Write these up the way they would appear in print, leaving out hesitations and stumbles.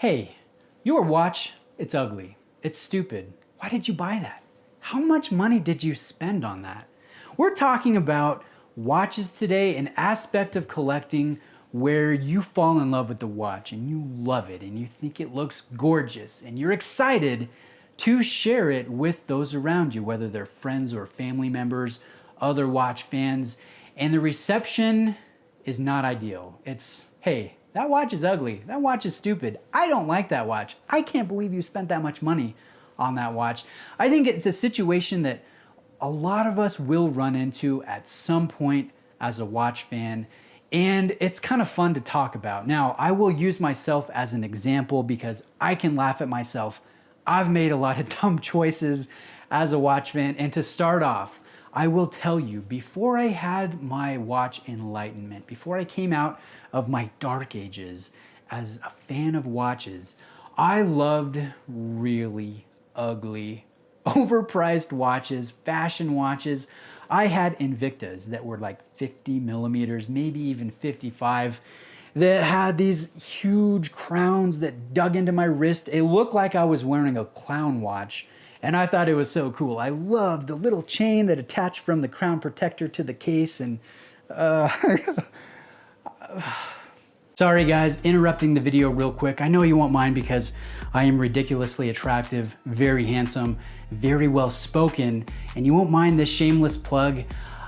Hey, your watch, it's ugly. It's stupid. Why did you buy that? How much money did you spend on that? We're talking about watches today, an aspect of collecting where you fall in love with the watch and you love it and you think it looks gorgeous and you're excited to share it with those around you, whether they're friends or family members, other watch fans, and the reception is not ideal. It's, hey, that watch is ugly. That watch is stupid. I don't like that watch. I can't believe you spent that much money on that watch. I think it's a situation that a lot of us will run into at some point as a watch fan, and it's kind of fun to talk about. Now, I will use myself as an example because I can laugh at myself. I've made a lot of dumb choices as a watch fan, and to start off, I will tell you, before I had my watch enlightenment, before I came out of my dark ages as a fan of watches, I loved really ugly, overpriced watches, fashion watches. I had Invictas that were like 50 millimeters, maybe even 55, that had these huge crowns that dug into my wrist. It looked like I was wearing a clown watch, and I thought it was so cool. I loved the little chain that attached from the crown protector to the case, and sorry guys, interrupting the video real quick. I know you won't mind because I am ridiculously attractive, very handsome, very well spoken, and you won't mind this shameless plug.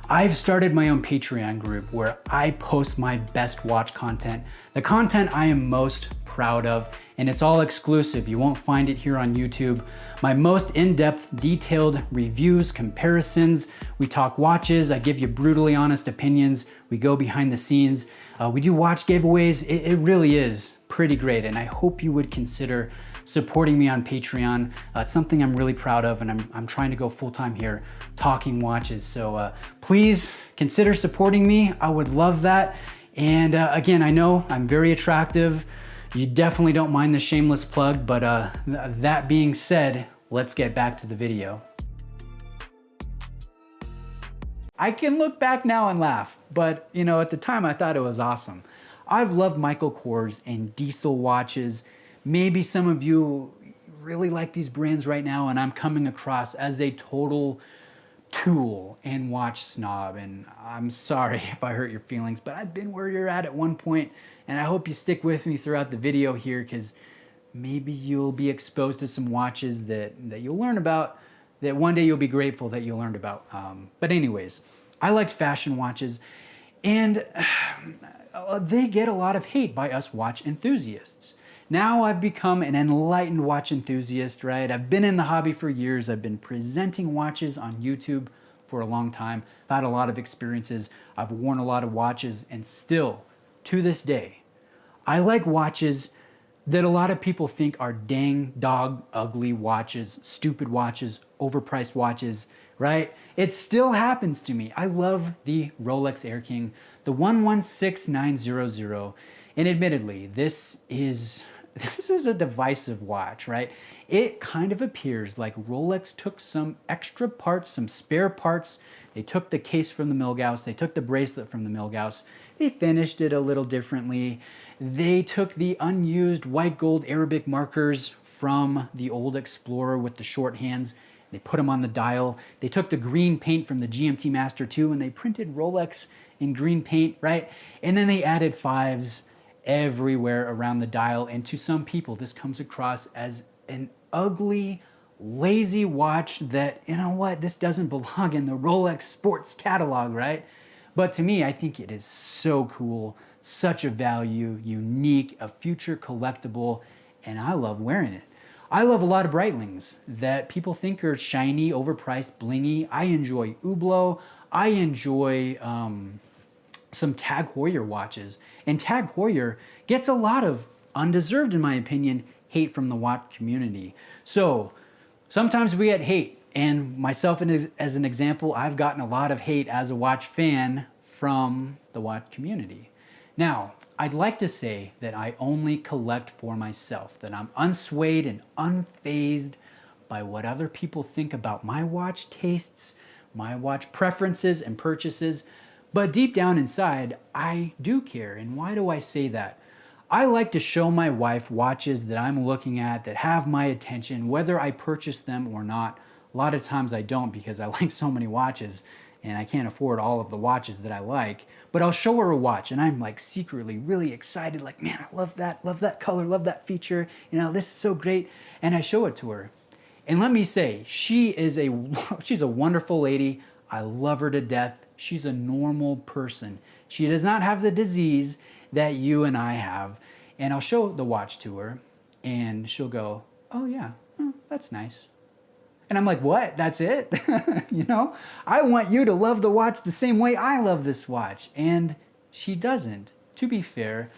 I've started my own Patreon group where I post my best watch content, the content I am most proud of, and it's all exclusive. You won't find it here on YouTube. My most in-depth, detailed reviews, comparisons. We talk watches. I give you brutally honest opinions. We go behind the scenes. We do watch giveaways. It really is pretty great, and I hope you would consider supporting me on Patreon. It's something I'm really proud of, and I'm trying to go full-time here talking watches. So please consider supporting me. I would love that. And again, I know I'm very attractive. You definitely don't mind the shameless plug, but that being said, let's get back to the video. I can look back now and laugh, but you know, at the time I thought it was awesome. I've loved Michael Kors and Diesel watches. Maybe some of you really like these brands right now, and I'm coming across as a total tool and watch snob, and I'm sorry if I hurt your feelings, but I've been where you're at one point, and I hope you stick with me throughout the video here, because maybe you'll be exposed to some watches that you'll learn about, that one day you'll be grateful that you learned about. But anyways, I liked fashion watches, and they get a lot of hate by us watch enthusiasts. Now I've become an enlightened watch enthusiast, right? I've been in the hobby for years. I've been presenting watches on YouTube for a long time. I've had a lot of experiences. I've worn a lot of watches, and still, to this day, I like watches that a lot of people think are dang dog ugly watches, stupid watches, overpriced watches, right? It still happens to me. I love the Rolex Air King, the 116900, and admittedly, this is a divisive watch, right? It kind of appears like Rolex took some extra parts, some spare parts. They took the case from the Milgauss, they took the bracelet from the Milgauss, they finished it a little differently. They took the unused white gold Arabic markers from the old Explorer with the short hands. They put them on the dial. They took the green paint from the GMT Master 2 and they printed Rolex in green paint, right? And then they added fives everywhere around the dial. And to some people, this comes across as an ugly, lazy watch that, you know what, this doesn't belong in the Rolex sports catalog, right? But to me, I think it is so cool, such a value, unique, a future collectible, and I love wearing it. I love a lot of Breitlings that people think are shiny, overpriced, blingy. I enjoy Hublot. I enjoy some Tag Heuer watches. And Tag Heuer gets a lot of, undeserved in my opinion, hate from the watch community. So sometimes we get hate, and myself as an example, I've gotten a lot of hate as a watch fan from the watch community. Now, I'd like to say that I only collect for myself, that I'm unswayed and unfazed by what other people think about my watch tastes, my watch preferences and purchases. But deep down inside, I do care. And why do I say that? I like to show my wife watches that I'm looking at that have my attention, whether I purchase them or not. A lot of times I don't because I like so many watches and I can't afford all of the watches that I like. But I'll show her a watch and I'm like secretly really excited, like, man, I love that color, love that feature. You know, this is so great. And I show it to her. And let me say, she's a wonderful lady. I love her to death. She's a normal person. She does not have the disease that you and I have. And I'll show the watch to her and she'll go, oh yeah, that's nice. And I'm like, what? That's it? You know, I want you to love the watch the same way I love this watch. And she doesn't. To be fair,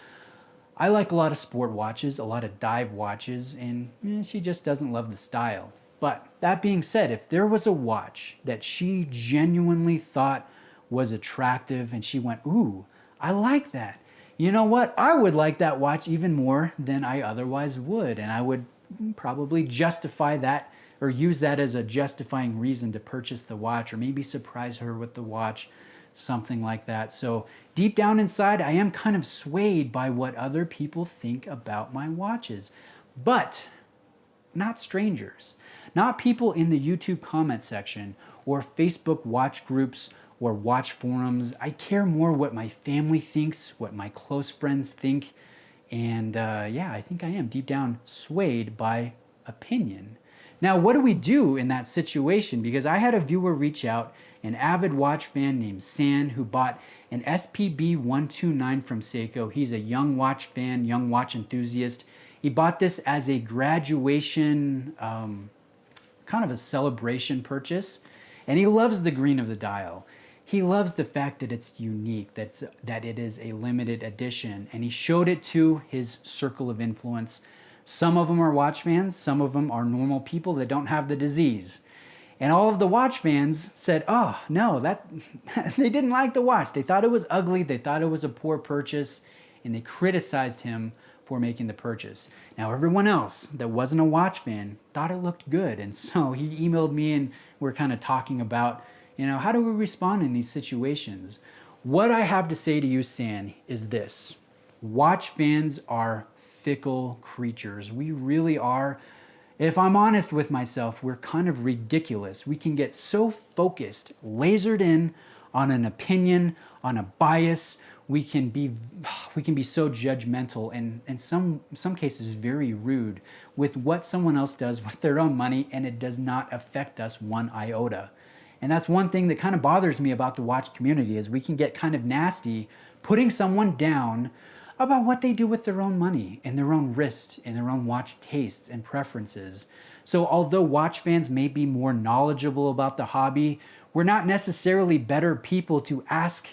I like a lot of sport watches, a lot of dive watches, and she just doesn't love the style. But that being said, if there was a watch that she genuinely thought was attractive and she went, ooh, I like that. You know what? I would like that watch even more than I otherwise would. And I would probably justify that or use that as a justifying reason to purchase the watch or maybe surprise her with the watch, something like that. So deep down inside, I am kind of swayed by what other people think about my watches, but not strangers, not people in the YouTube comment section or Facebook watch groups or watch forums. I care more what my family thinks, what my close friends think. And yeah, I think I am deep down swayed by opinion. Now, what do we do in that situation? Because I had a viewer reach out, an avid watch fan named San, who bought an SPB 129 from Seiko. He's a young watch fan, young watch enthusiast. He bought this as a graduation, kind of a celebration purchase. And he loves the green of the dial. He loves the fact that it's unique, that it is a limited edition. And he showed it to his circle of influence. Some of them are watch fans, some of them are normal people that don't have the disease. And all of the watch fans said, oh, no, they didn't like the watch. They thought it was ugly, they thought it was a poor purchase, and they criticized him for making the purchase. Now, everyone else that wasn't a watch fan thought it looked good. And so he emailed me and we're kind of talking about, you know, how do we respond in these situations? What I have to say to you, San, is this. Watch fans are fickle creatures. We really are. If I'm honest with myself, we're kind of ridiculous. We can get so focused, lasered in on an opinion, on a bias. We can be so judgmental and in some cases very rude with what someone else does with their own money, and it does not affect us one iota. And that's one thing that kind of bothers me about the watch community is we can get kind of nasty putting someone down about what they do with their own money and their own wrist and their own watch tastes and preferences. So although watch fans may be more knowledgeable about the hobby, we're not necessarily better people to ask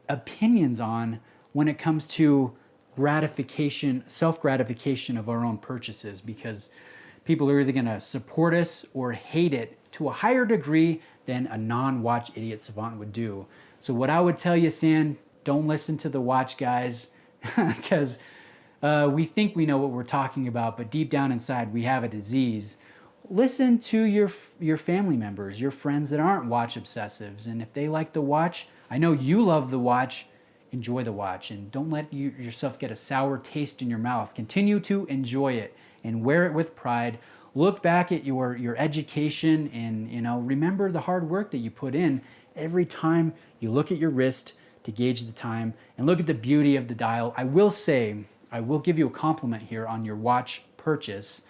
opinions on when it comes to gratification, self-gratification of our own purchases, because people are either going to support us or hate it to a higher degree than a non-watch idiot savant would do. So what I would tell you, San, don't listen to the watch guys, because we think we know what we're talking about, but deep down inside we have a disease. Listen to your family members, your friends that aren't watch obsessives, and if they like the watch, I know you love the watch, enjoy the watch, and don't let yourself get a sour taste in your mouth. Continue to enjoy it and wear it with pride. Look back at your education and, you know, remember the hard work that you put in every time you look at your wrist to gauge the time and look at the beauty of the dial. I will say, I will give you a compliment here on your watch purchase.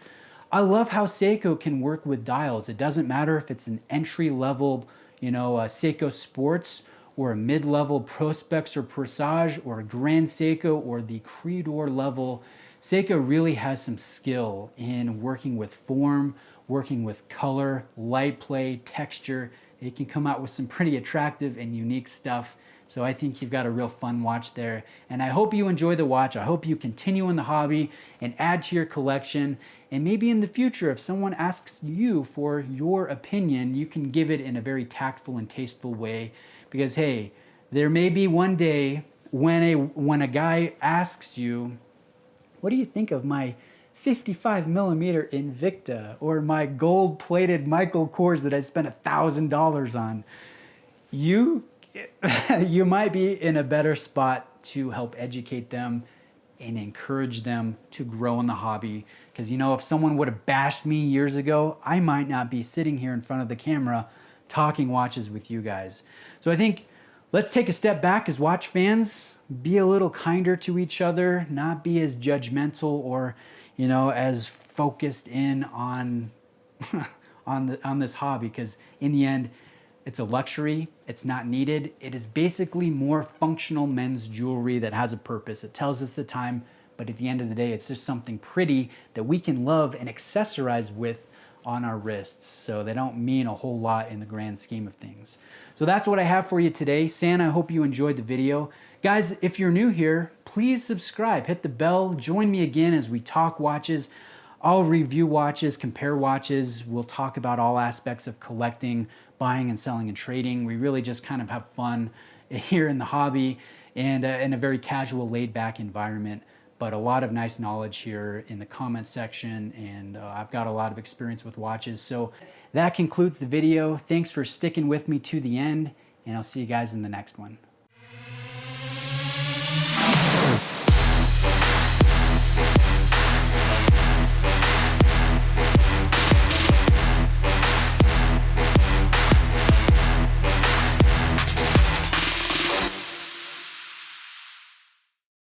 I love how Seiko can work with dials. It doesn't matter if it's an entry level, you know, Seiko Sports, or a mid-level Prospex or Presage, or a Grand Seiko, or the Creedor level. Seiko really has some skill in working with form, working with color, light play, texture. It can come out with some pretty attractive and unique stuff. So I think you've got a real fun watch there. And I hope you enjoy the watch. I hope you continue in the hobby and add to your collection. And maybe in the future, if someone asks you for your opinion, you can give it in a very tactful and tasteful way. Because hey, there may be one day when a guy asks you, what do you think of my 55 millimeter Invicta or my gold plated Michael Kors that I spent $1,000 on? You might be in a better spot to help educate them and encourage them to grow in the hobby. Because, you know, if someone would have bashed me years ago, I might not be sitting here in front of the camera talking watches with you guys. So I think let's take a step back as watch fans, be a little kinder to each other, not be as judgmental or, you know, as focused in on on this hobby, because in the end, it's a luxury, it's not needed. It is basically more functional men's jewelry that has a purpose. It tells us the time, but at the end of the day, it's just something pretty that we can love and accessorize with on our wrists. So they don't mean a whole lot in the grand scheme of things. So that's what I have for you today. Santa, I hope you enjoyed the video. Guys, if you're new here, please subscribe, hit the bell, join me again as we talk watches. I'll review watches, compare watches. We'll talk about all aspects of collecting, buying and selling and trading. We really just kind of have fun here in the hobby and in a very casual, laid back environment, but a lot of nice knowledge here in the comments section. And I've got a lot of experience with watches. So that concludes the video. Thanks for sticking with me to the end, and I'll see you guys in the next one.